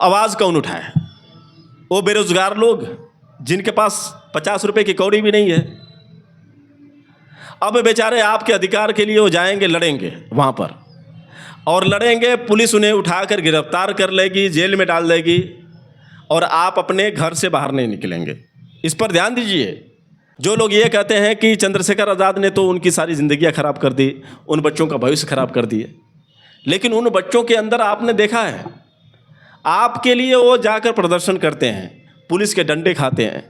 आवाज़ कौन उठाए? वो बेरोजगार लोग जिनके पास 50 रुपए की कौड़ी भी नहीं है। अब बेचारे आपके अधिकार के लिए वो जाएंगे, लड़ेंगे वहाँ पर, और लड़ेंगे, पुलिस उन्हें उठाकर गिरफ्तार कर लेगी, जेल में डाल देगी, और आप अपने घर से बाहर नहीं निकलेंगे। इस पर ध्यान दीजिए। जो लोग ये कहते हैं कि चंद्रशेखर आज़ाद ने तो उनकी सारी ज़िंदगियाँ खराब कर दी, उन बच्चों का भविष्य खराब कर दिए, लेकिन उन बच्चों के अंदर आपने देखा है, आपके लिए वो जाकर प्रदर्शन करते हैं, पुलिस के डंडे खाते हैं,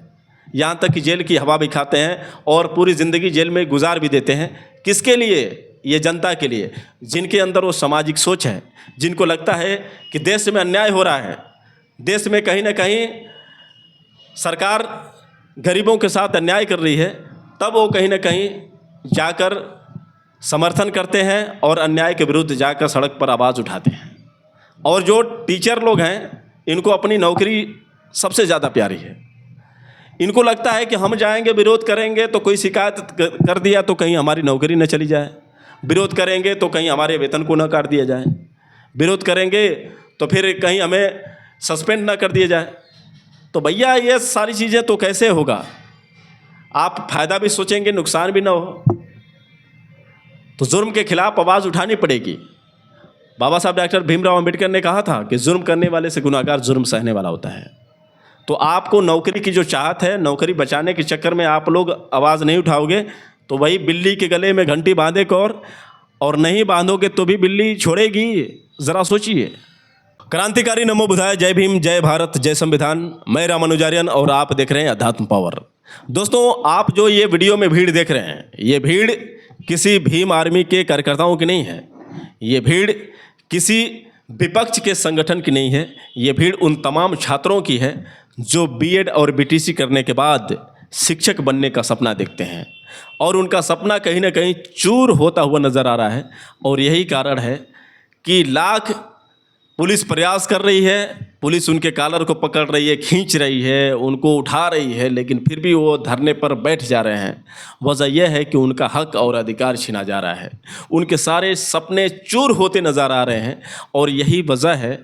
यहाँ तक कि जेल की हवा भी खाते हैं, और पूरी ज़िंदगी जेल में गुजार भी देते हैं। किसके लिए? ये जनता के लिए, जिनके अंदर वो सामाजिक सोच है, जिनको लगता है कि देश में अन्याय हो रहा है, देश में कहीं ना कहीं सरकार गरीबों के साथ अन्याय कर रही है, तब वो कहीं ना कहीं जाकर समर्थन करते हैं और अन्याय के विरुद्ध जाकर सड़क पर आवाज़ उठाते हैं। और जो टीचर लोग हैं, इनको अपनी नौकरी सबसे ज़्यादा प्यारी है। इनको लगता है कि हम जाएंगे, विरोध करेंगे तो कोई शिकायत कर दिया तो कहीं हमारी नौकरी न चली जाए, विरोध करेंगे तो कहीं हमारे वेतन को न काट दिया जाए, विरोध करेंगे तो फिर कहीं हमें सस्पेंड न कर दिया जाए। तो भैया ये सारी चीज़ें तो कैसे होगा? आप फ़ायदा भी सोचेंगे, नुकसान भी ना हो। तो जुर्म के खिलाफ आवाज़ उठानी पड़ेगी। बाबा साहब डॉक्टर भीमराव अंबेडकर ने कहा था कि जुर्म करने वाले से गुनाहगार जुर्म सहने वाला होता है। तो आपको नौकरी की जो चाहत है, नौकरी बचाने के चक्कर में आप लोग आवाज़ नहीं उठाओगे तो वही बिल्ली के गले में घंटी बांधे और नहीं बांधोगे तो भी बिल्ली छोड़ेगी। ज़रा सोचिए। क्रांतिकारी नमो बुधाय, जय भीम, जय भारत, जय संविधान। मैं रामानुजारियन और आप देख रहे हैं अध्यात्म पावर। दोस्तों, आप जो ये वीडियो में भीड़ देख रहे हैं, ये भीड़ किसी भीम आर्मी के कार्यकर्ताओं की नहीं है, ये भीड़ किसी विपक्ष के संगठन की नहीं है, ये भीड़ उन तमाम छात्रों की है जो बीएड और बीटीसी करने के बाद शिक्षक बनने का सपना देखते हैं, और उनका सपना कहीं ना कहीं चूर होता हुआ नज़र आ रहा है। और यही कारण है कि लाख पुलिस प्रयास कर रही है, पुलिस उनके कॉलर को पकड़ रही है, खींच रही है, उनको उठा रही है, लेकिन फिर भी वो धरने पर बैठ जा रहे हैं। वजह यह है कि उनका हक और अधिकार छीना जा रहा है, उनके सारे सपने चूर होते नज़र आ रहे हैं। और यही वजह है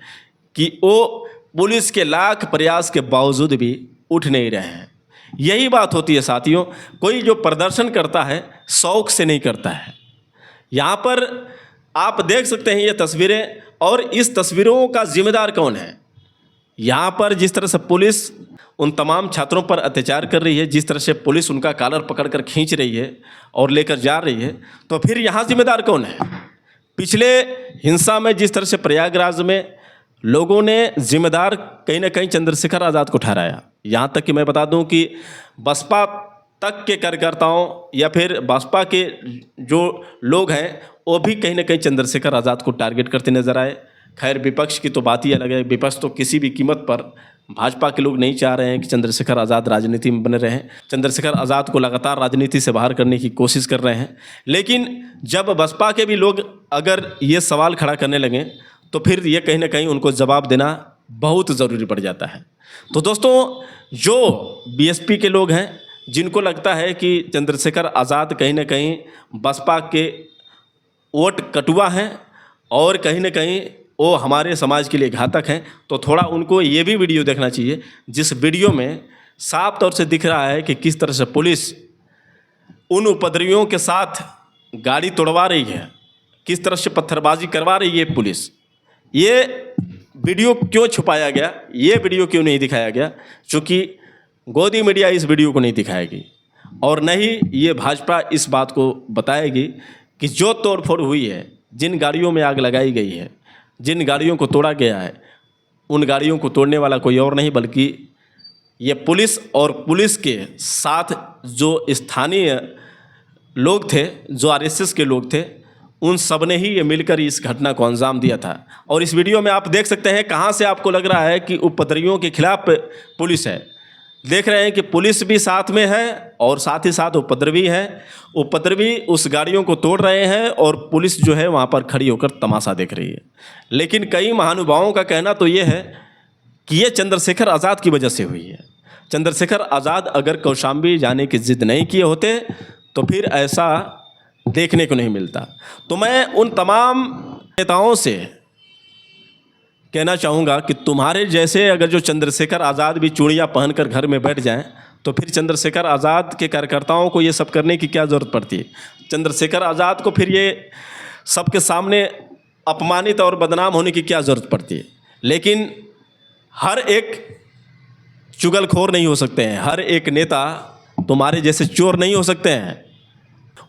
कि वो पुलिस के लाख प्रयास के बावजूद भी उठ नहीं रहे हैं। यही बात होती है साथियों। कोई जो प्रदर्शन करता है शौक से नहीं करता है। यहाँ पर आप देख सकते हैं ये तस्वीरें, और इस तस्वीरों का जिम्मेदार कौन है? यहाँ पर जिस तरह से पुलिस उन तमाम छात्रों पर अत्याचार कर रही है, जिस तरह से पुलिस उनका कॉलर पकड़कर खींच रही है और लेकर जा रही है, तो फिर यहाँ जिम्मेदार कौन है? पिछले हिंसा में जिस तरह से प्रयागराज में लोगों ने जिम्मेदार कहीं ना कहीं चंद्रशेखर आज़ाद को ठहराया। यहाँ तक कि मैं बता दूँ कि बसपा तक के कार्यकर्ताओं या फिर बसपा के जो लोग हैं, वो भी कहीं ना कहीं चंद्रशेखर आज़ाद को टारगेट करते नजर आए। खैर, विपक्ष की तो बात ही अलग है। विपक्ष तो किसी भी कीमत पर, भाजपा के लोग नहीं चाह रहे हैं कि चंद्रशेखर आज़ाद राजनीति में बने रहें। चंद्रशेखर आज़ाद को लगातार राजनीति से बाहर करने की कोशिश कर रहे हैं। लेकिन जब बसपा के भी लोग अगर ये सवाल खड़ा करने लगें तो फिर ये कहीं ना कहीं उनको जवाब देना बहुत ज़रूरी पड़ जाता है। तो दोस्तों, जो बीएसपी के लोग हैं, जिनको लगता है कि चंद्रशेखर आज़ाद कहीं ना कहीं बसपा के वोट कटुआ हैं और कहीं ना कहीं वो हमारे समाज के लिए घातक हैं, तो थोड़ा उनको ये भी वीडियो देखना चाहिए, जिस वीडियो में साफ तौर से दिख रहा है कि किस तरह से पुलिस उन उपद्रवियों के साथ गाड़ी तोड़वा रही है, किस तरह से पत्थरबाजी करवा रही है पुलिस। ये वीडियो क्यों छुपाया गया, ये वीडियो क्यों नहीं दिखाया गया? चूँकि गोदी मीडिया इस वीडियो को नहीं दिखाएगी, और न ही ये भाजपा इस बात को बताएगी कि जो तोड़फोड़ हुई है, जिन गाड़ियों में आग लगाई गई है, जिन गाड़ियों को तोड़ा गया है, उन गाड़ियों को तोड़ने वाला कोई और नहीं बल्कि ये पुलिस और पुलिस के साथ जो स्थानीय लोग थे, जो आरएसएस के लोग थे, उन सब ने ही ये मिलकर इस घटना को अंजाम दिया था। और इस वीडियो में आप देख सकते हैं कहाँ से आपको लग रहा है कि उपद्रवियों के खिलाफ पुलिस है। देख रहे हैं कि पुलिस भी साथ में है और साथ ही साथ उपद्रवी है। उपद्रवी उस गाड़ियों को तोड़ रहे हैं और पुलिस जो है वहाँ पर खड़ी होकर तमाशा देख रही है। लेकिन कई महानुभावों का कहना तो ये है कि ये चंद्रशेखर आज़ाद की वजह से हुई है। चंद्रशेखर आज़ाद अगर कौशाम्बी जाने की जिद नहीं किए होते तो फिर ऐसा देखने को नहीं मिलता। तो मैं उन तमाम नेताओं से कहना चाहूँगा कि तुम्हारे जैसे अगर जो चंद्रशेखर आज़ाद भी चूड़ियाँ पहनकर घर में बैठ जाएं तो फिर चंद्रशेखर आज़ाद के कार्यकर्ताओं को ये सब करने की क्या ज़रूरत पड़ती है। चंद्रशेखर आज़ाद को फिर ये सबके सामने अपमानित और बदनाम होने की क्या ज़रूरत पड़ती है। लेकिन हर एक चुगलखोर नहीं हो सकते हैं, हर एक नेता तुम्हारे जैसे चोर नहीं हो सकते हैं।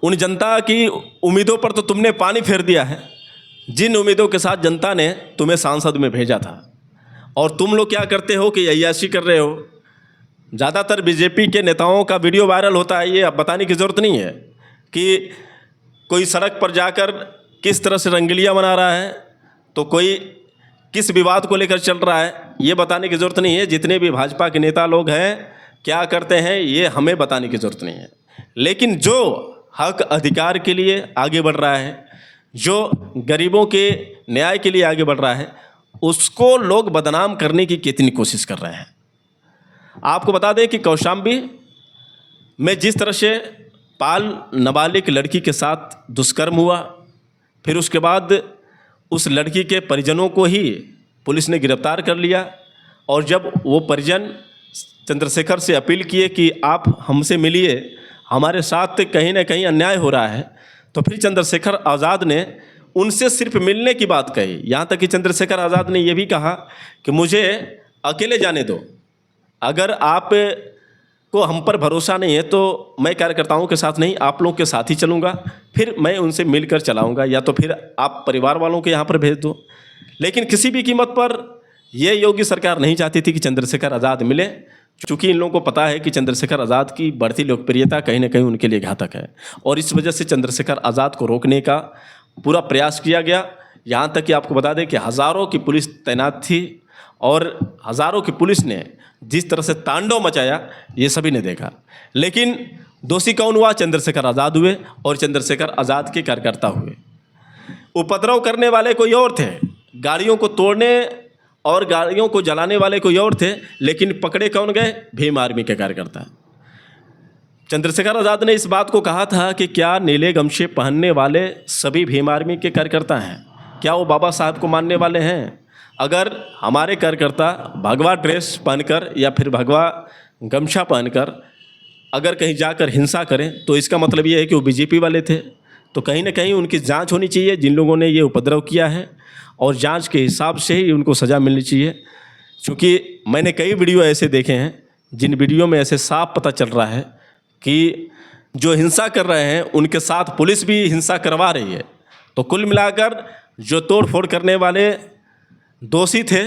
उन जनता की उम्मीदों पर तो तुमने पानी फेर दिया है, जिन उम्मीदों के साथ जनता ने तुम्हें सांसद में भेजा था। और तुम लोग क्या करते हो कि अय्याशी कर रहे हो। ज़्यादातर बीजेपी के नेताओं का वीडियो वायरल होता है, ये अब बताने की ज़रूरत नहीं है कि कोई सड़क पर जाकर किस तरह से रंगलियाँ मना रहा है, तो कोई किस विवाद को लेकर चल रहा है, ये बताने की ज़रूरत नहीं है। जितने भी भाजपा के नेता लोग हैं क्या करते हैं ये हमें बताने की ज़रूरत नहीं है। लेकिन जो हक अधिकार के लिए आगे बढ़ रहा है, जो गरीबों के न्याय के लिए आगे बढ़ रहा है, उसको लोग बदनाम करने की कितनी कोशिश कर रहे हैं। आपको बता दें कि कौशाम्बी में जिस तरह से नाबालिग लड़की के साथ दुष्कर्म हुआ, फिर उसके बाद उस लड़की के परिजनों को ही पुलिस ने गिरफ्तार कर लिया। और जब वो परिजन चंद्रशेखर से अपील किए कि आप हमसे मिलिए, हमारे साथ कहीं ना कहीं अन्याय हो रहा है, तो फिर चंद्रशेखर आज़ाद ने उनसे सिर्फ मिलने की बात कही। यहाँ तक कि चंद्रशेखर आज़ाद ने यह भी कहा कि मुझे अकेले जाने दो, अगर आप को हम पर भरोसा नहीं है तो मैं कार्यकर्ताओं के साथ नहीं, आप लोगों के साथ ही चलूँगा, फिर मैं उनसे मिलकर चलाऊँगा, या तो फिर आप परिवार वालों के यहाँ पर भेज दो। लेकिन किसी भी कीमत पर यह योगी सरकार नहीं चाहती थी कि चंद्रशेखर आज़ाद मिले, चूँकि इन लोगों को पता है कि चंद्रशेखर आज़ाद की बढ़ती लोकप्रियता कहीं ना कहीं उनके लिए घातक है। और इस वजह से चंद्रशेखर आज़ाद को रोकने का पूरा प्रयास किया गया। यहाँ तक कि आपको बता दें कि हज़ारों की पुलिस तैनात थी और हज़ारों की पुलिस ने जिस तरह से तांडव मचाया ये सभी ने देखा। लेकिन दोषी कौन हुआ? चंद्रशेखर आज़ाद हुए और चंद्रशेखर आज़ाद के कार्यकर्ता हुए। उपद्रव करने वाले कोई और थे, गाड़ियों को तोड़ने और गाड़ियों को जलाने वाले कोई और थे, लेकिन पकड़े कौन गए? भीम आर्मी के कार्यकर्ता। चंद्रशेखर आज़ाद ने इस बात को कहा था कि क्या नीले गमछे पहनने वाले सभी भीम आर्मी के कार्यकर्ता हैं? क्या वो बाबा साहब को मानने वाले हैं? अगर हमारे कार्यकर्ता भगवा ड्रेस पहनकर या फिर भगवा गमछा पहनकर अगर कहीं जाकर हिंसा करें तो इसका मतलब ये है कि वो बीजेपी वाले थे। तो कहीं ना कहीं उनकी जांच होनी चाहिए जिन लोगों ने ये उपद्रव किया है, और जांच के हिसाब से ही उनको सज़ा मिलनी चाहिए। क्योंकि मैंने कई वीडियो ऐसे देखे हैं जिन वीडियो में ऐसे साफ पता चल रहा है कि जो हिंसा कर रहे हैं उनके साथ पुलिस भी हिंसा करवा रही है। तो कुल मिलाकर जो तोड़ फोड़ करने वाले दोषी थे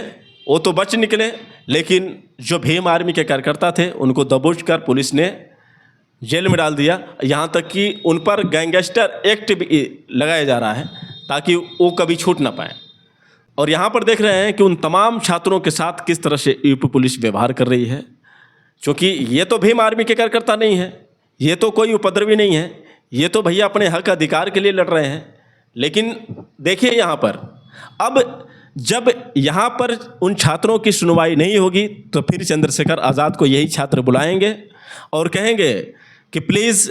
वो तो बच निकले, लेकिन जो भीम आर्मी के कार्यकर्ता थे उनको दबोच कर पुलिस ने जेल में डाल दिया। यहाँ तक कि उन पर गैंगस्टर एक्ट भी लगाया जा रहा है ताकि वो कभी छूट ना पाए। और यहाँ पर देख रहे हैं कि उन तमाम छात्रों के साथ किस तरह से यूपी पुलिस व्यवहार कर रही है, क्योंकि ये तो भीम आर्मी के कार्यकर्ता नहीं है, ये तो कोई उपद्रवी नहीं है, ये तो भैया अपने हक अधिकार के लिए लड़ रहे हैं। लेकिन देखिए यहाँ पर अब जब यहाँ पर उन छात्रों की सुनवाई नहीं होगी तो फिर चंद्रशेखर आज़ाद को यही छात्र बुलाएंगे और कहेंगे कि प्लीज़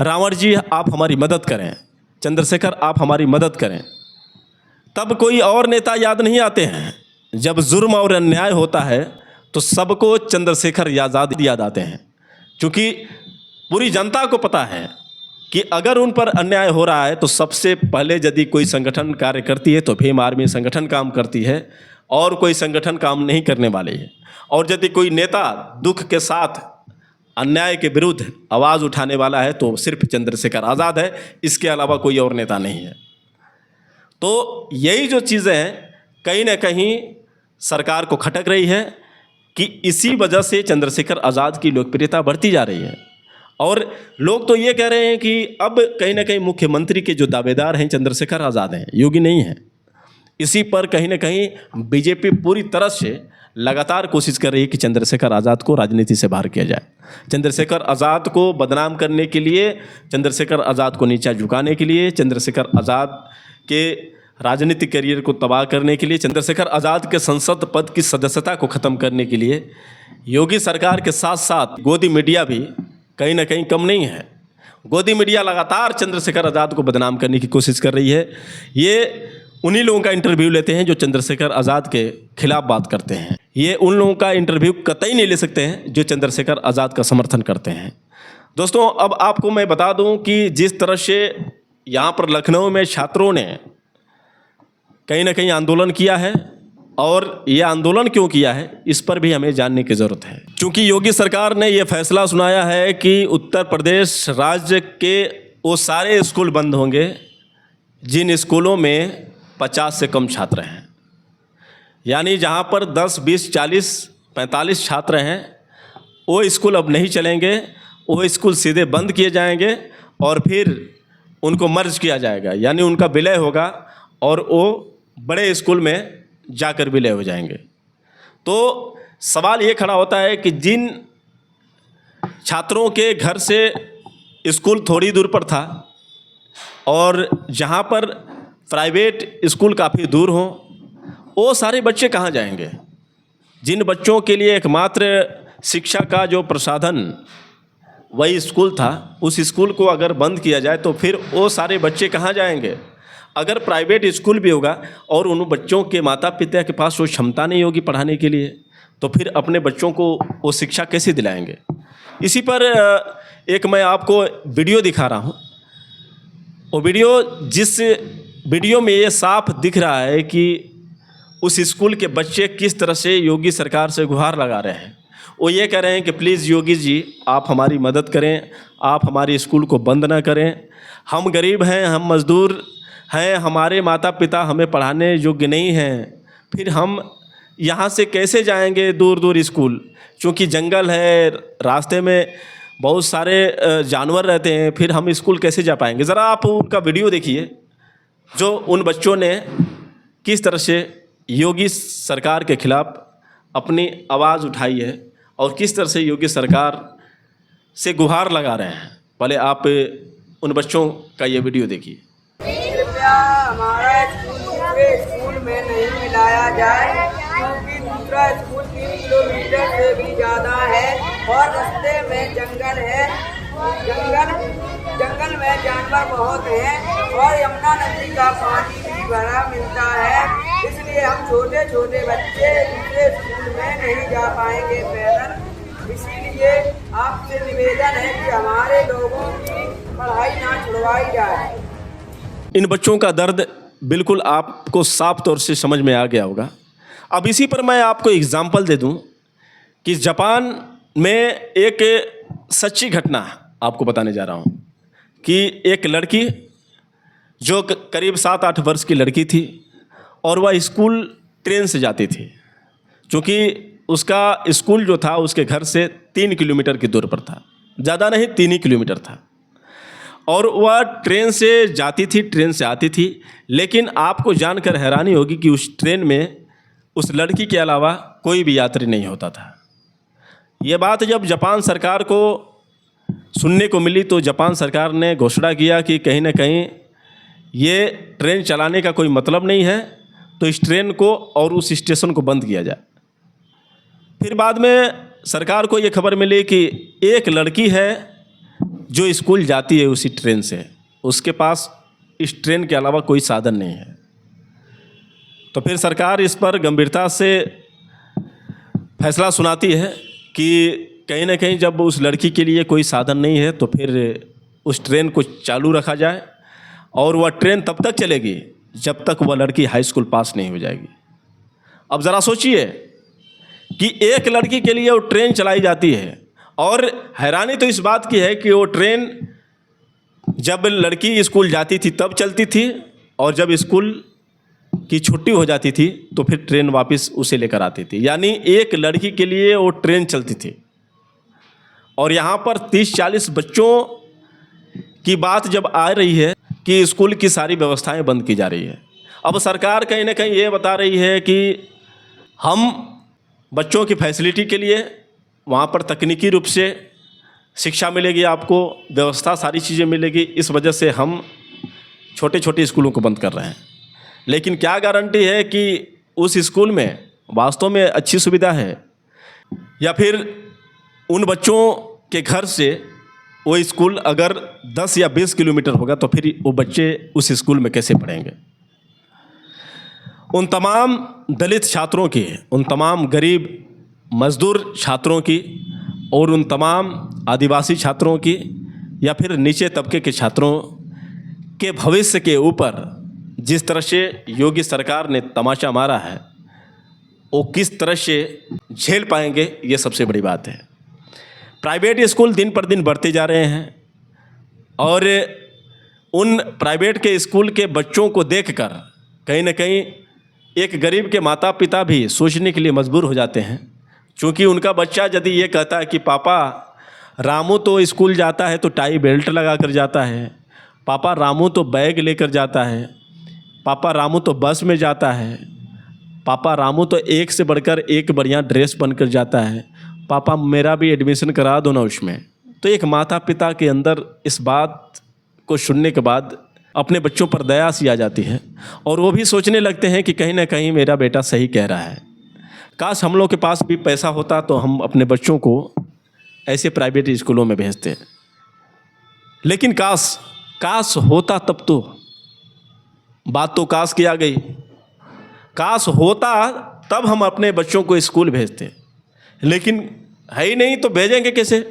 रावण जी आप हमारी मदद करें, चंद्रशेखर आप हमारी मदद करें। तब कोई और नेता याद नहीं आते हैं। जब जुर्म और अन्याय होता है तो सबको चंद्रशेखर आज़ाद याद आते हैं, क्योंकि पूरी जनता को पता है कि अगर उन पर अन्याय हो रहा है तो सबसे पहले यदि कोई संगठन कार्य करती है तो भीम आर्मी संगठन काम करती है, और कोई संगठन काम नहीं करने वाले है। और यदि कोई नेता दुख के साथ अन्याय के विरुद्ध आवाज़ उठाने वाला है तो सिर्फ चंद्रशेखर आज़ाद है, इसके अलावा कोई और नेता नहीं है। तो यही जो चीज़ें हैं कहीं ना कहीं सरकार को खटक रही है कि इसी वजह से चंद्रशेखर आज़ाद की लोकप्रियता बढ़ती जा रही है। और लोग तो ये कह रहे हैं कि अब कहीं ना कहीं मुख्यमंत्री के जो दावेदार हैं चंद्रशेखर आज़ाद हैं, योगी नहीं हैं। इसी पर कहीं ना कहीं बीजेपी पूरी तरह से लगातार कोशिश कर रही है कि चंद्रशेखर आज़ाद को राजनीति से बाहर किया जाए। चंद्रशेखर आज़ाद को बदनाम करने के लिए, चंद्रशेखर आज़ाद को नीचा झुकाने के लिए, चंद्रशेखर आज़ाद के राजनीतिक करियर को तबाह करने के लिए, चंद्रशेखर आज़ाद के संसद पद की सदस्यता को ख़त्म करने के लिए योगी सरकार के साथ साथ गोदी मीडिया भी कहीं ना कहीं कम नहीं है। गोदी मीडिया लगातार चंद्रशेखर आज़ाद को बदनाम करने की कोशिश कर रही है। ये उन्हीं लोगों का इंटरव्यू लेते हैं जो चंद्रशेखर आज़ाद के खिलाफ बात करते हैं। ये उन लोगों का इंटरव्यू कतई नहीं ले सकते हैं जो चंद्रशेखर आज़ाद का समर्थन करते हैं। दोस्तों, अब आपको मैं बता दूं कि जिस तरह से यहाँ पर लखनऊ में छात्रों ने कहीं ना कहीं आंदोलन किया है, और ये आंदोलन क्यों किया है इस पर भी हमें जानने की ज़रूरत है। क्योंकि योगी सरकार ने ये फैसला सुनाया है कि उत्तर प्रदेश राज्य के वो सारे स्कूल बंद होंगे जिन स्कूलों में 50 से कम छात्र हैं। यानी जहाँ पर 10, 20, 40, 45 छात्र हैं वो स्कूल अब नहीं चलेंगे, वो स्कूल सीधे बंद किए जाएंगे और फिर उनको मर्ज किया जाएगा, यानी उनका विलय होगा और वो बड़े स्कूल में जाकर विलय हो जाएंगे। तो सवाल ये खड़ा होता है कि जिन छात्रों के घर से स्कूल थोड़ी दूर पर था और जहाँ पर प्राइवेट स्कूल काफ़ी दूर हों, वो सारे बच्चे कहाँ जाएंगे? जिन बच्चों के लिए एकमात्र शिक्षा का जो प्रसाधन वही स्कूल था, उस स्कूल को अगर बंद किया जाए तो फिर वो सारे बच्चे कहाँ जाएंगे? अगर प्राइवेट स्कूल भी होगा और उन बच्चों के माता पिता के पास वो क्षमता नहीं होगी पढ़ाने के लिए, तो फिर अपने बच्चों को वो शिक्षा कैसे दिलाएंगे? इसी पर एक मैं आपको वीडियो दिखा रहा हूँ। वो वीडियो, जिस वीडियो में ये साफ दिख रहा है कि उस स्कूल के बच्चे किस तरह से योगी सरकार से गुहार लगा रहे हैं। वो ये कह रहे हैं कि प्लीज़ योगी जी, आप हमारी मदद करें, आप हमारी स्कूल को बंद ना करें। हम गरीब हैं, हम मज़दूर हैं, हमारे माता पिता हमें पढ़ाने योग्य नहीं हैं, फिर हम यहाँ से कैसे जाएंगे दूर दूर स्कूल? क्योंकि जंगल है, रास्ते में बहुत सारे जानवर रहते हैं, फिर हम स्कूल कैसे जा पाएंगे? ज़रा आप उनका वीडियो देखिए, जो उन बच्चों ने किस तरह से योगी सरकार के खिलाफ अपनी आवाज़ उठाई है और किस तरह से योगी सरकार से गुहार लगा रहे हैं। पहले आप उन बच्चों का ये वीडियो देखिए। कृपया हमारा स्कूल दूसरे स्कूल में नहीं मिलाया जाए, क्योंकि दूसरा स्कूल 3 किलोमीटर से भी ज़्यादा है और रास्ते में जंगल है। जंगल में जानवर बहुत हैं और यमुना नदी का पानी भी भरा मिलता है, इसलिए हम छोटे छोटे बच्चे दूसरे स्कूल में नहीं जा पाएंगे पैदल। इसीलिए आपसे निवेदन है कि हमारे लोगों की पढ़ाई ना छुड़वाई जाए। इन बच्चों का दर्द बिल्कुल आपको साफ तौर से समझ में आ गया होगा। अब इसी पर मैं आपको एग्जाम्पल दे दूं कि जापान में एक सच्ची घटना आपको बताने जा रहा हूं कि एक लड़की जो करीब 7-8 वर्ष की लड़की थी और वह स्कूल ट्रेन से जाती थी, क्योंकि उसका स्कूल जो था उसके घर से 3 किलोमीटर की दूर पर था, ज़्यादा नहीं 3 ही किलोमीटर था। और वह ट्रेन से जाती थी, ट्रेन से आती थी, लेकिन आपको जानकर हैरानी होगी कि उस ट्रेन में उस लड़की के अलावा कोई भी यात्री नहीं होता था। ये बात जब जापान सरकार को सुनने को मिली तो जापान सरकार ने घोषणा किया कि कहीं ना कहीं ये ट्रेन चलाने का कोई मतलब नहीं है, तो इस ट्रेन को और उस स्टेशन को बंद किया जाए। फिर बाद में सरकार को ये खबर मिली कि एक लड़की है जो स्कूल जाती है उसी ट्रेन से, उसके पास इस ट्रेन के अलावा कोई साधन नहीं है। तो फिर सरकार इस पर गंभीरता से फैसला सुनाती है कि कहीं ना कहीं जब उस लड़की के लिए कोई साधन नहीं है तो फिर उस ट्रेन को चालू रखा जाए और वह ट्रेन तब तक चलेगी जब तक वह लड़की हाई स्कूल पास नहीं हो जाएगी। अब ज़रा सोचिए कि एक लड़की के लिए वो ट्रेन चलाई जाती है, और हैरानी तो इस बात की है कि वो ट्रेन जब लड़की स्कूल जाती थी तब चलती थी, और जब स्कूल की छुट्टी हो जाती थी तो फिर ट्रेन वापस उसे लेकर आती थी। यानी एक लड़की के लिए वो ट्रेन चलती थी। और यहाँ पर 30-40 बच्चों की बात जब आ रही है कि स्कूल की सारी व्यवस्थाएं बंद की जा रही है। अब सरकार कहीं ना कहीं ये बता रही है कि हम बच्चों की फैसिलिटी के लिए वहाँ पर तकनीकी रूप से शिक्षा मिलेगी, आपको व्यवस्था सारी चीज़ें मिलेगी, इस वजह से हम छोटे छोटे स्कूलों को बंद कर रहे हैं। लेकिन क्या गारंटी है कि उस स्कूल में वास्तव में अच्छी सुविधा है, या फिर उन बच्चों के घर से वो स्कूल अगर 10 या 20 किलोमीटर होगा तो फिर वो बच्चे उस स्कूल में कैसे पढ़ेंगे? उन तमाम दलित छात्रों की, उन तमाम गरीब मजदूर छात्रों की और उन तमाम आदिवासी छात्रों की या फिर नीचे तबके के छात्रों के भविष्य के ऊपर जिस तरह से योगी सरकार ने तमाचा मारा है, वो किस तरह से झेल पाएंगे, ये सबसे बड़ी बात है। प्राइवेट स्कूल दिन पर दिन बढ़ते जा रहे हैं और उन प्राइवेट के स्कूल के बच्चों को देखकर कहीं ना कहीं एक गरीब के माता पिता भी सोचने के लिए मजबूर हो जाते हैं, क्योंकि उनका बच्चा यदि ये कहता है कि पापा रामू तो स्कूल जाता है तो टाई बेल्ट लगा कर जाता है, पापा रामू तो बैग लेकर जाता है, पापा रामू तो बस में जाता है, पापा रामू तो एक से बढ़कर एक बढ़िया ड्रेस बनकर जाता है, पापा मेरा भी एडमिशन करा दो ना उसमें। तो एक माता पिता के अंदर इस बात को सुनने के बाद अपने बच्चों पर दया सी आ जाती है और वो भी सोचने लगते हैं कि कहीं ना कहीं मेरा बेटा सही कह रहा है। काश हम लोग के पास भी पैसा होता तो हम अपने बच्चों को ऐसे प्राइवेट स्कूलों में भेजते, लेकिन काश होता तब तो बात तो काश की आ गई। काश होता तब हम अपने बच्चों को स्कूल भेजते, लेकिन है ही नहीं तो भेजेंगे कैसे।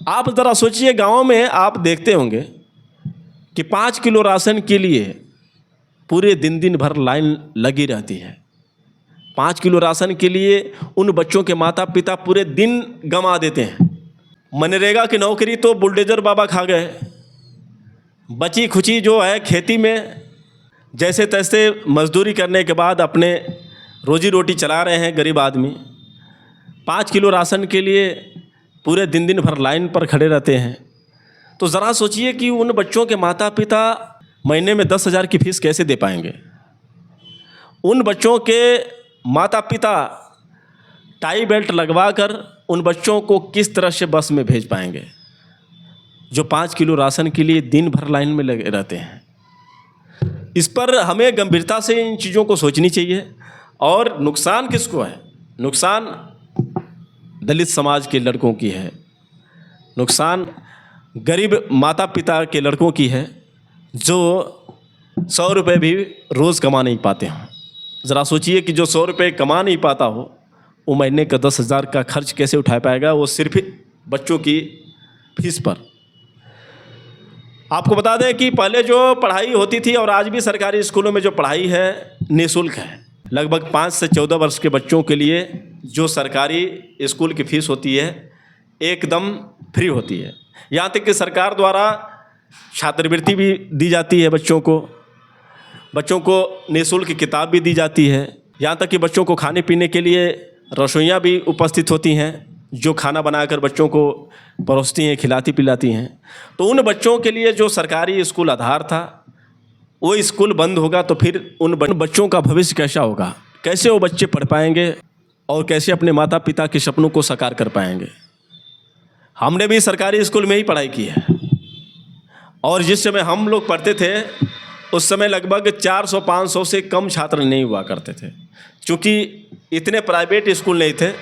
आप ज़रा सोचिए, गाँव में आप देखते होंगे कि 5 किलो राशन के लिए पूरे दिन भर लाइन लगी रहती है। 5 किलो राशन के लिए उन बच्चों के माता पिता पूरे दिन गंवा देते हैं। मनरेगा की नौकरी तो बुलडोजर बाबा खा गए। बची खुची जो है खेती में जैसे तैसे मजदूरी करने के बाद अपने रोजी रोटी चला रहे हैं गरीब आदमी। 5 किलो राशन के लिए पूरे दिन भर लाइन पर खड़े रहते हैं। तो ज़रा सोचिए कि उन बच्चों के माता पिता महीने में 10,000 की फीस कैसे दे पाएंगे। उन बच्चों के माता पिता टाई बेल्ट लगवा कर उन बच्चों को किस तरह से बस में भेज पाएंगे, जो 5 किलो राशन के लिए दिन भर लाइन में लगे रहते हैं। इस पर हमें गंभीरता से इन चीज़ों को सोचनी चाहिए। और नुकसान किसको है? नुकसान दलित समाज के लड़कों की है, नुकसान गरीब माता पिता के लड़कों की है, जो 100 रुपये भी रोज़ कमा नहीं पाते हों। ज़रा सोचिए कि जो 100 रुपये कमा नहीं पाता हो, वो महीने का 10,000 का खर्च कैसे उठा पाएगा, वो सिर्फ बच्चों की फीस पर। आपको बता दें कि पहले जो पढ़ाई होती थी और आज भी सरकारी स्कूलों में जो पढ़ाई है निःशुल्क है। लगभग 5 से 14 वर्ष के बच्चों के लिए जो सरकारी स्कूल की फ़ीस होती है एकदम फ्री होती है। यहाँ तक कि सरकार द्वारा छात्रवृत्ति भी दी जाती है बच्चों को निःशुल्क किताब भी दी जाती है। यहाँ तक कि बच्चों को खाने पीने के लिए रसोइयाँ भी उपस्थित होती हैं, जो खाना बनाकर बच्चों को परोसती हैं, खिलाती पिलाती हैं। तो उन बच्चों के लिए जो सरकारी स्कूल आधार था, वो स्कूल बंद होगा तो फिर उन बच्चों का भविष्य कैसा होगा, कैसे वो बच्चे पढ़ पाएंगे और कैसे अपने माता पिता के सपनों को साकार कर पाएंगे। हमने भी सरकारी स्कूल में ही पढ़ाई की है और जिस समय हम लोग पढ़ते थे उस समय लगभग 400-500 से कम छात्र नहीं हुआ करते थे, क्योंकि इतने प्राइवेट स्कूल नहीं थे।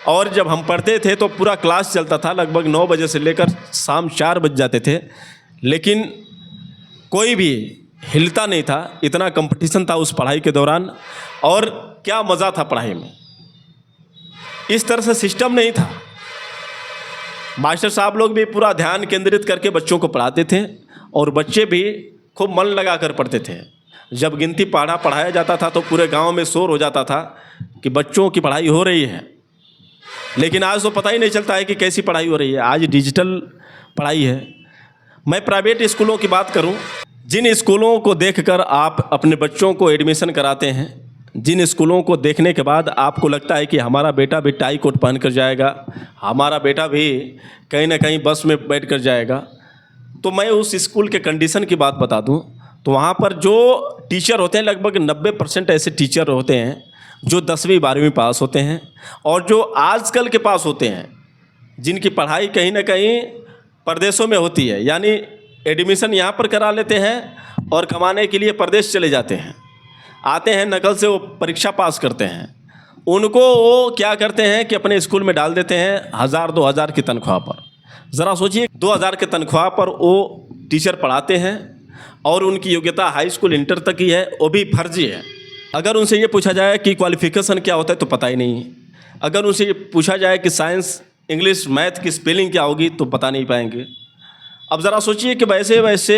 और जब हम पढ़ते थे तो पूरा क्लास चलता था, लगभग 9 बजे से लेकर शाम 4 बज जाते थे, लेकिन कोई भी हिलता नहीं था। इतना कंपटीशन था उस पढ़ाई के दौरान और क्या मज़ा था पढ़ाई में। इस तरह से सिस्टम नहीं था। मास्टर साहब लोग भी पूरा ध्यान केंद्रित करके बच्चों को पढ़ाते थे और बच्चे भी खूब मन लगा कर पढ़ते थे। जब गिनती पढ़ा पढ़ाया जाता था तो पूरे गांव में शोर हो जाता था कि बच्चों की पढ़ाई हो रही है। लेकिन आज तो पता ही नहीं चलता है कि कैसी पढ़ाई हो रही है। आज डिजिटल पढ़ाई है। मैं प्राइवेट स्कूलों की बात करूं, जिन स्कूलों को देखकर आप अपने बच्चों को एडमिशन कराते हैं, जिन स्कूलों को देखने के बाद आपको लगता है कि हमारा बेटा भी टाई कोट पहन कर जाएगा, हमारा बेटा भी कहीं ना कहीं बस में बैठ कर जाएगा, तो मैं उस स्कूल के कंडीशन की बात बता दूं तो वहाँ पर जो टीचर होते हैं लगभग 90% ऐसे टीचर होते हैं जो 10वीं 12वीं पास होते हैं और जो आजकल के पास होते हैं, जिनकी पढ़ाई कहीं ना कहीं परदेशों में होती है, यानी एडमिशन यहाँ पर करा लेते हैं और कमाने के लिए परदेश चले जाते हैं, आते हैं नकल से वो परीक्षा पास करते हैं। उनको वो क्या करते हैं कि अपने स्कूल में डाल देते हैं 1000-2000 की तनख्वाह पर। ज़रा सोचिए 2000 की तनख्वाह पर वो टीचर पढ़ाते हैं और उनकी योग्यता हाई स्कूल इंटर तक ही है, वो भी फर्जी है। अगर उनसे ये पूछा जाए कि क्वालिफिकेशन क्या होता है तो पता ही नहीं। अगर उनसे ये पूछा जाए कि साइंस, इंग्लिश, मैथ की स्पेलिंग क्या होगी तो बता नहीं पाएंगे। अब ज़रा सोचिए कि वैसे वैसे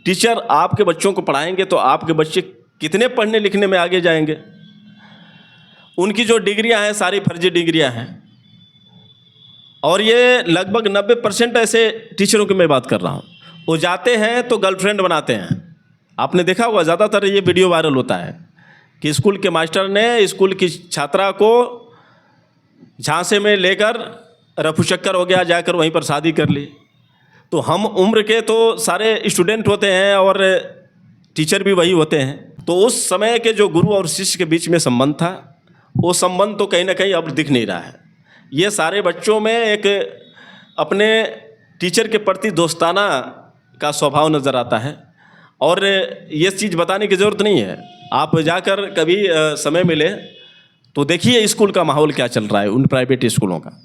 टीचर आपके बच्चों को पढ़ाएंगे तो आपके बच्चे कितने पढ़ने लिखने में आगे जाएंगे। उनकी जो डिग्रियां हैं सारी फर्जी डिग्रियां हैं, और ये लगभग 90% ऐसे टीचरों की मैं बात कर रहा हूँ। वो जाते हैं तो गर्लफ्रेंड बनाते हैं। आपने देखा होगा, ज़्यादातर ये वीडियो वायरल होता है कि स्कूल के मास्टर ने स्कूल की छात्रा को झांसे में लेकर रफू चक्कर हो गया, जाकर वहीं पर शादी कर ली। तो हम उम्र के तो सारे स्टूडेंट होते हैं और टीचर भी वही होते हैं। तो उस समय के जो गुरु और शिष्य के बीच में संबंध था, वो संबंध तो कहीं ना कहीं अब दिख नहीं रहा है। ये सारे बच्चों में एक अपने टीचर के प्रति दोस्ताना का स्वभाव नज़र आता है। और ये चीज़ बताने की ज़रूरत नहीं है, आप जाकर कभी समय मिले तो देखिए स्कूल का माहौल क्या चल रहा है उन प्राइवेट स्कूलों का।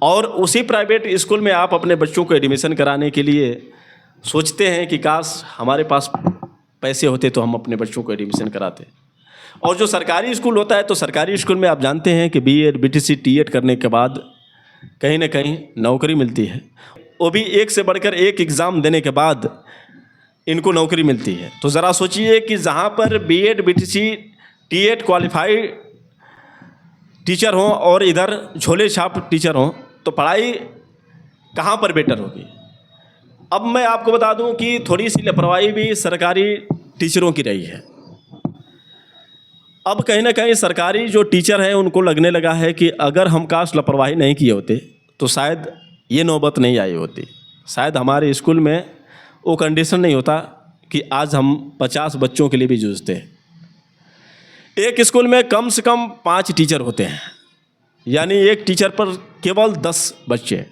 और उसी प्राइवेट स्कूल में आप अपने बच्चों को एडमिशन कराने के लिए सोचते हैं कि काश हमारे पास पैसे होते तो हम अपने बच्चों को एडमिशन कराते। और जो सरकारी स्कूल होता है तो सरकारी स्कूल में आप जानते हैं कि बीएड, बीटीसी, टीएड करने के बाद कहीं ना कहीं नौकरी मिलती है। वो भी एक से बढ़कर एक एग्ज़ाम देने के बाद इनको नौकरी मिलती है। तो ज़रा सोचिए कि जहाँ पर बीएड, बीटीसी, टीएड क्वालिफाइड टीचर हों और इधर झोले छाप टीचर हों तो पढ़ाई कहाँ पर बेटर होगी। अब मैं आपको बता दूं कि थोड़ी सी लापरवाही भी सरकारी टीचरों की रही है। अब कहीं ना कहीं सरकारी जो टीचर हैं उनको लगने लगा है कि अगर हम काश लापरवाही नहीं किए होते तो शायद ये नौबत नहीं आई होती, शायद हमारे स्कूल में वो कंडीशन नहीं होता कि आज हम 50 बच्चों के लिए भी जूझते हैं। एक स्कूल में कम से कम 5 टीचर होते हैं, यानी एक टीचर पर केवल 10 बच्चे।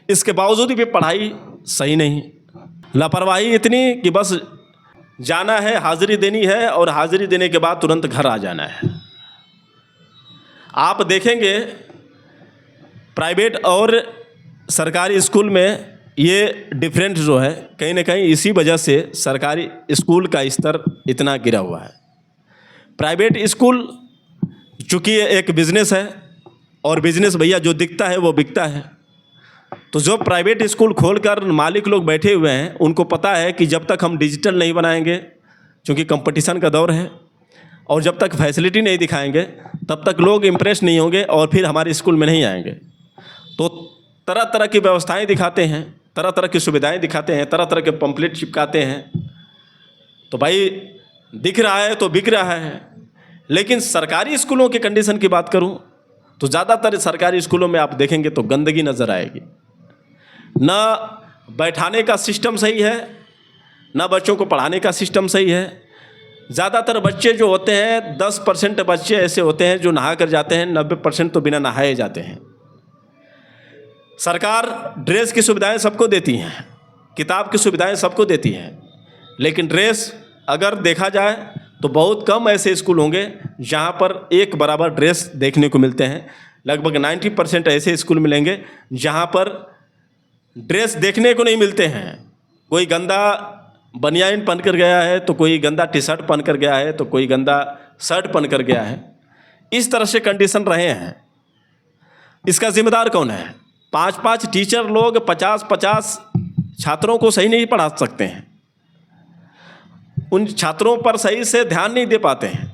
इसके बावजूद भी पढ़ाई सही नहीं, लापरवाही इतनी कि बस जाना है, हाज़िरी देनी है और हाज़िरी देने के बाद तुरंत घर आ जाना है। आप देखेंगे प्राइवेट और सरकारी स्कूल में ये डिफरेंट जो है कहीं ना कहीं इसी वजह से सरकारी स्कूल का स्तर इतना गिरा हुआ है। प्राइवेट स्कूल चूँकि एक बिज़नेस है और बिज़नेस भैया जो दिखता है वो बिकता है। तो जो प्राइवेट स्कूल खोलकर मालिक लोग बैठे हुए हैं उनको पता है कि जब तक हम डिजिटल नहीं बनाएंगे, क्योंकि कंपटीशन का दौर है, और जब तक फैसिलिटी नहीं दिखाएंगे तब तक लोग इम्प्रेस नहीं होंगे और फिर हमारे स्कूल में नहीं आएंगे। तो तरह तरह की व्यवस्थाएं दिखाते हैं, तरह तरह की सुविधाएं दिखाते हैं, तरह तरह के पंपलेट चिपकाते हैं। तो भाई दिख रहा है तो बिक रहा है। लेकिन सरकारी स्कूलों की कंडीशन की बात करूं तो ज़्यादातर सरकारी स्कूलों में आप देखेंगे तो गंदगी नज़र आएगी। ना बैठाने का सिस्टम सही है, ना बच्चों को पढ़ाने का सिस्टम सही है। ज़्यादातर बच्चे जो होते हैं 10% बच्चे ऐसे होते हैं जो नहा कर जाते हैं, 90% तो बिना नहाए जाते हैं। सरकार ड्रेस की सुविधाएं सबको देती हैं, किताब की सुविधाएं सबको देती हैं, लेकिन ड्रेस अगर देखा जाए तो बहुत कम ऐसे स्कूल होंगे जहाँ पर एक बराबर ड्रेस देखने को मिलते हैं। लगभग 90% ऐसे स्कूल मिलेंगे जहाँ पर ड्रेस देखने को नहीं मिलते हैं। कोई गंदा बनियान पहन कर गया है तो कोई गंदा टी शर्ट पहन कर गया है तो कोई गंदा शर्ट पहन कर गया है। इस तरह से कंडीशन रहे हैं। इसका जिम्मेदार कौन है? 5-5 टीचर लोग 50-50 छात्रों को सही नहीं पढ़ा सकते हैं, उन छात्रों पर सही से ध्यान नहीं दे पाते हैं।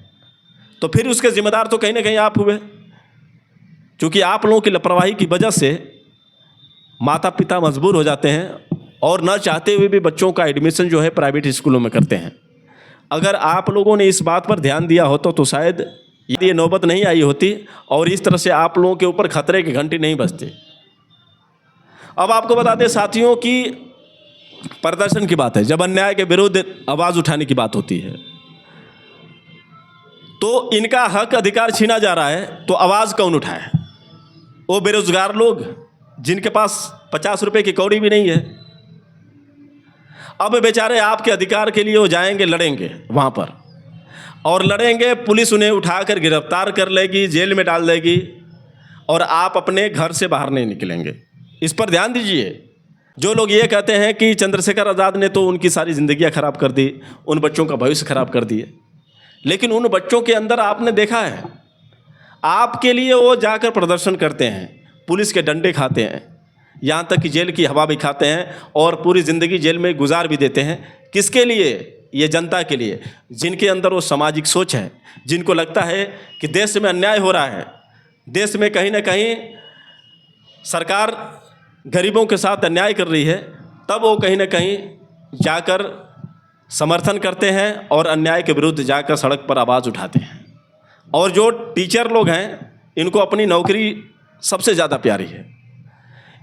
तो फिर उसके जिम्मेदार तो कहीं ना कहीं आप हुए, क्योंकि आप लोगों की लापरवाही की वजह से माता पिता मजबूर हो जाते हैं और न चाहते हुए भी बच्चों का एडमिशन जो है प्राइवेट स्कूलों में करते हैं। अगर आप लोगों ने इस बात पर ध्यान दिया होता तो शायद ये नौबत नहीं आई होती और इस तरह से आप लोगों के ऊपर खतरे की घंटी नहीं बजती। अब आपको बता दें साथियों कि प्रदर्शन की बात है, जब अन्याय के विरुद्ध आवाज़ उठाने की बात होती है तो इनका हक अधिकार छीना जा रहा है तो आवाज़ कौन उठाए? वो बेरोजगार लोग जिनके पास 50 रुपए की कौड़ी भी नहीं है। अब बेचारे आपके अधिकार के लिए वो जाएंगे, लड़ेंगे वहाँ पर, और लड़ेंगे, पुलिस उन्हें उठाकर गिरफ्तार कर लेगी, जेल में डाल देगी और आप अपने घर से बाहर नहीं निकलेंगे। इस पर ध्यान दीजिए। जो लोग ये कहते हैं कि चंद्रशेखर आज़ाद ने तो उनकी सारी ज़िंदगियां खराब कर दी, उन बच्चों का भविष्य खराब कर दिए, लेकिन उन बच्चों के अंदर आपने देखा है, आपके लिए वो जाकर प्रदर्शन करते हैं, पुलिस के डंडे खाते हैं, यहाँ तक कि जेल की हवा भी खाते हैं और पूरी ज़िंदगी जेल में गुजार भी देते हैं। किसके लिए? ये जनता के लिए, जिनके अंदर वो सामाजिक सोच है, जिनको लगता है कि देश में अन्याय हो रहा है, देश में कहीं ना कहीं सरकार गरीबों के साथ अन्याय कर रही है, तब वो कहीं ना कहीं जाकर समर्थन करते हैं और अन्याय के विरुद्ध जाकर सड़क पर आवाज़ उठाते हैं। और जो टीचर लोग हैं, इनको अपनी नौकरी सबसे ज़्यादा प्यारी है।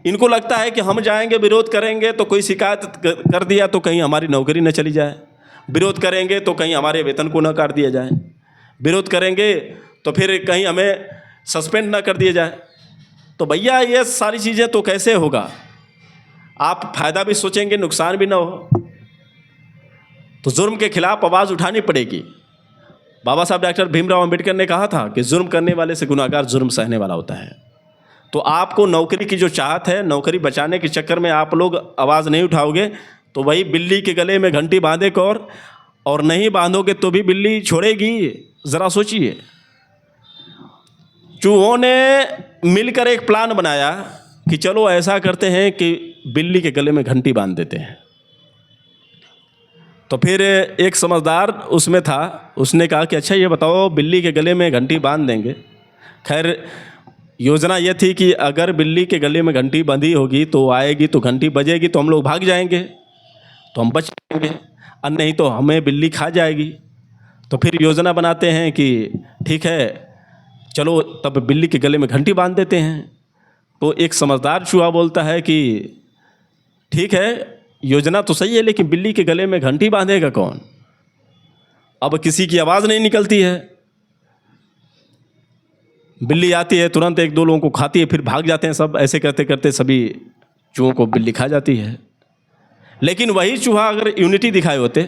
इनको लगता है कि हम जाएंगे, विरोध करेंगे तो कोई शिकायत कर दिया तो कहीं हमारी नौकरी न चली जाए, विरोध करेंगे तो कहीं हमारे वेतन को न काट दिया जाए, विरोध करेंगे तो फिर कहीं हमें सस्पेंड ना कर दिया जाए। तो भैया ये सारी चीज़ें तो कैसे होगा? आप फ़ायदा भी सोचेंगे, नुकसान भी ना हो। तो जुर्म के खिलाफ आवाज़ उठानी पड़ेगी। बाबा साहब डॉक्टर भीमराव अंबेडकर ने कहा था कि जुर्म करने वाले से गुनाहगार जुर्म सहने वाला होता है। तो आपको नौकरी की जो चाहत है, नौकरी बचाने के चक्कर में आप लोग आवाज़ नहीं उठाओगे तो वही बिल्ली के गले में घंटी बांधे और नहीं बांधोगे तो भी बिल्ली छोड़ेगी। ज़रा सोचिए, चूहों ने मिलकर एक प्लान बनाया कि चलो ऐसा करते हैं कि बिल्ली के गले में घंटी बांध देते हैं। तो फिर एक समझदार उसमें था, उसने कहा कि अच्छा ये बताओ, बिल्ली के गले में घंटी बांध देंगे। खैर योजना ये थी कि अगर बिल्ली के गले में घंटी बंधी होगी तो आएगी तो घंटी बजेगी तो हम लोग भाग जाएंगे, तो हम बच जाएंगे, और नहीं तो हमें बिल्ली खा जाएगी। तो फिर योजना बनाते हैं कि ठीक है चलो तब बिल्ली के गले में घंटी बांध देते हैं। तो एक समझदार चूहा बोलता है कि ठीक है योजना तो सही है, लेकिन बिल्ली के गले में घंटी बांधेगा कौन? अब किसी की आवाज़ नहीं निकलती है। बिल्ली आती है, तुरंत एक दो लोगों को खाती है, फिर भाग जाते हैं सब। ऐसे करते करते सभी चूहों को बिल्ली खा जाती है। लेकिन वही चूहा अगर यूनिटी दिखाए होते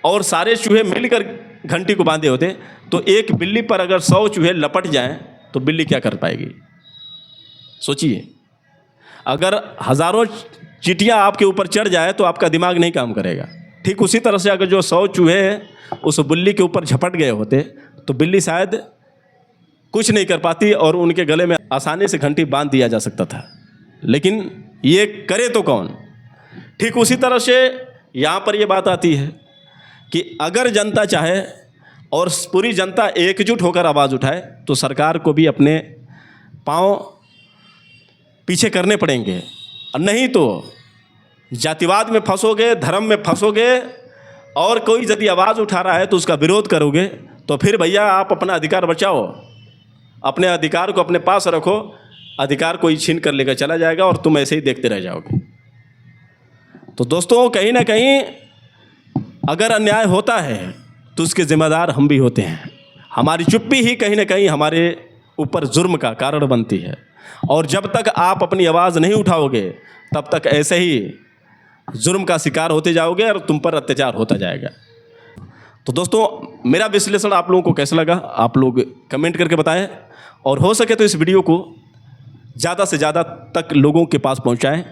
और सारे चूहे मिलकर घंटी को बांधे होते तो एक बिल्ली पर अगर 100 चूहे लपट जाएं तो बिल्ली क्या कर पाएगी? सोचिए, अगर हज़ारों चींटियां आपके ऊपर चढ़ जाए तो आपका दिमाग नहीं काम करेगा। ठीक उसी तरह से अगर जो 100 चूहे उस बिल्ली के ऊपर झपट गए होते तो बिल्ली शायद कुछ नहीं कर पाती और उनके गले में आसानी से घंटी बांध दिया जा सकता था। लेकिन ये करे तो कौन? ठीक उसी तरह से यहाँ पर ये बात आती है कि अगर जनता चाहे और पूरी जनता एकजुट होकर आवाज़ उठाए तो सरकार को भी अपने पांव पीछे करने पड़ेंगे, और नहीं तो जातिवाद में फंसोगे, धर्म में फंसोगे, और कोई यदि आवाज़ उठा रहा है तो उसका विरोध करोगे तो फिर भैया आप अपना अधिकार बचाओ, अपने अधिकार को अपने पास रखो। अधिकार कोई छीन कर लेकर चला जाएगा और तुम ऐसे ही देखते रह जाओगे। तो दोस्तों, कहीं ना कहीं अगर अन्याय होता है तो उसके ज़िम्मेदार हम भी होते हैं। हमारी चुप्पी ही कहीं ना कहीं हमारे ऊपर जुर्म का कारण बनती है, और जब तक आप अपनी आवाज़ नहीं उठाओगे तब तक ऐसे ही जुर्म का शिकार होते जाओगे और तुम पर अत्याचार होता जाएगा। तो दोस्तों, मेरा विश्लेषण आप लोगों को कैसा लगा आप लोग कमेंट करके बताएं, और हो सके तो इस वीडियो को ज़्यादा से ज़्यादा तक लोगों के पास पहुंचाएं।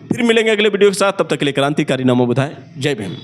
फिर मिलेंगे अगले वीडियो के साथ, तब तक के लिए क्रांतिकारी नामों बताएं। जय भीम।